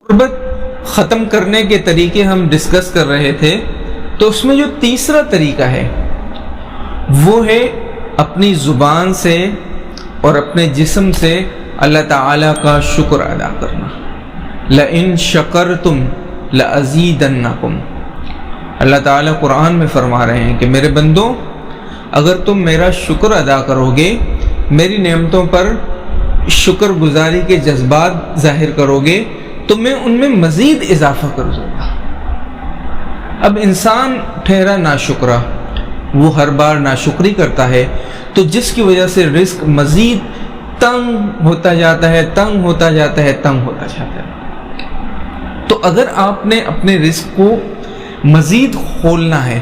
غربت ختم کرنے کے طریقے ہم ڈسکس کر رہے تھے، تو اس میں جو تیسرا طریقہ ہے وہ ہے اپنی زبان سے اور اپنے جسم سے اللہ تعالیٰ کا شکر ادا کرنا۔ لَإِن شَكَرْتُمْ لَأَزِيدَنَّكُمْ، اللہ تعالیٰ قرآن میں فرما رہے ہیں کہ میرے بندوں، اگر تم میرا شکر ادا کرو گے، میری نعمتوں پر شکر گزاری کے جذبات ظاہر کرو گے، تو میں ان میں مزید اضافہ کر دوں گا۔ اب انسان ٹھہرا ناشکرا، وہ ہر بار ناشکری کرتا ہے، تو جس کی وجہ سے رزق مزید تنگ ہوتا جاتا ہے، تنگ ہوتا جاتا ہے، تنگ ہوتا جاتا ہے۔ تو اگر آپ نے اپنے رزق کو مزید کھولنا ہے،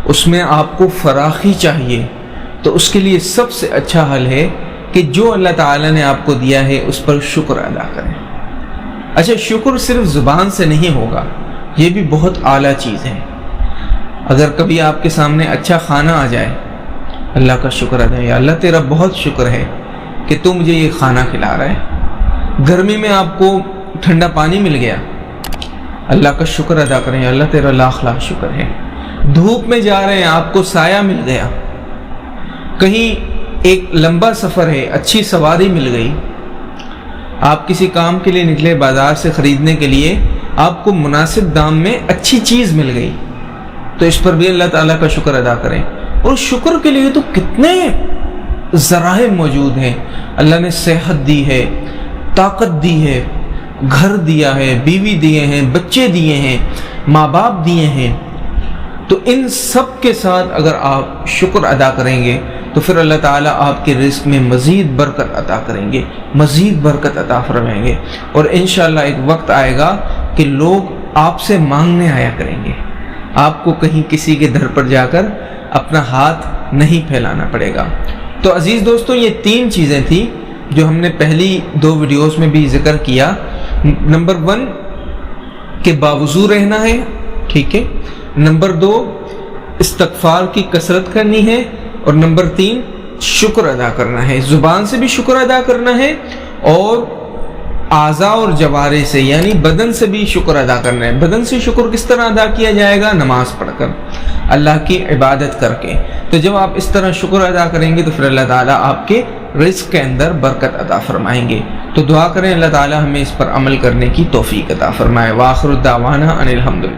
اس میں آپ کو فراخی چاہیے، تو اس کے لیے سب سے اچھا حل ہے کہ جو اللہ تعالیٰ نے آپ کو دیا ہے اس پر شکر ادا کریں۔ اچھا، شکر صرف زبان سے نہیں ہوگا، یہ بھی بہت اعلیٰ چیز ہے۔ اگر کبھی آپ کے سامنے اچھا کھانا آ جائے، اللہ کا شکر ادا، یا اللہ تیرا بہت شکر ہے کہ تو مجھے یہ کھانا کھلا رہا ہے۔ گرمی میں آپ کو ٹھنڈا پانی مل گیا، اللہ کا شکر ادا کریں، یا اللہ تیرا لاکھ لاکھ شکر ہے۔ دھوپ میں جا رہے ہیں، آپ کو سایہ مل گیا، کہیں ایک لمبا سفر ہے، اچھی سواری مل گئی، آپ کسی کام کے لیے نکلے بازار سے خریدنے کے لیے، آپ کو مناسب دام میں اچھی چیز مل گئی، تو اس پر بھی اللہ تعالیٰ کا شکر ادا کریں۔ اور شکر کے لیے تو کتنے ذرائع موجود ہیں۔ اللہ نے صحت دی ہے، طاقت دی ہے، گھر دیا ہے، بیوی دیے ہیں، بچے دیے ہیں، ماں باپ دیے ہیں، تو ان سب کے ساتھ اگر آپ شکر ادا کریں گے تو پھر اللہ تعالیٰ آپ کے رزق میں مزید برکت عطا کریں گے، مزید برکت عطا فرمائیں گے، اور انشاءاللہ ایک وقت آئے گا کہ لوگ آپ سے مانگنے آیا کریں گے، آپ کو کہیں کسی کے گھر پر جا کر اپنا ہاتھ نہیں پھیلانا پڑے گا۔ تو عزیز دوستوں، یہ 3 چیزیں تھیں جو ہم نے پہلی 2 ویڈیوز میں بھی ذکر کیا۔ نمبر 1 کہ باوضو رہنا ہے، ٹھیک ہے۔ نمبر 2 استغفار کی کثرت کرنی ہے، اور نمبر 3 شکر ادا کرنا ہے، زبان سے بھی شکر ادا کرنا ہے، اور اعضاء اور جوارح سے یعنی بدن سے بھی شکر ادا کرنا ہے۔ بدن سے شکر کس طرح ادا کیا جائے گا؟ نماز پڑھ کر، اللہ کی عبادت کر کے۔ تو جب آپ اس طرح شکر ادا کریں گے تو پھر اللہ تعالیٰ آپ کے رزق کے اندر برکت عطا فرمائیں گے۔ تو دعا کریں اللہ تعالیٰ ہمیں اس پر عمل کرنے کی توفیق عطا فرمائے۔ وآخر الدعوانا ان الحمدللہ۔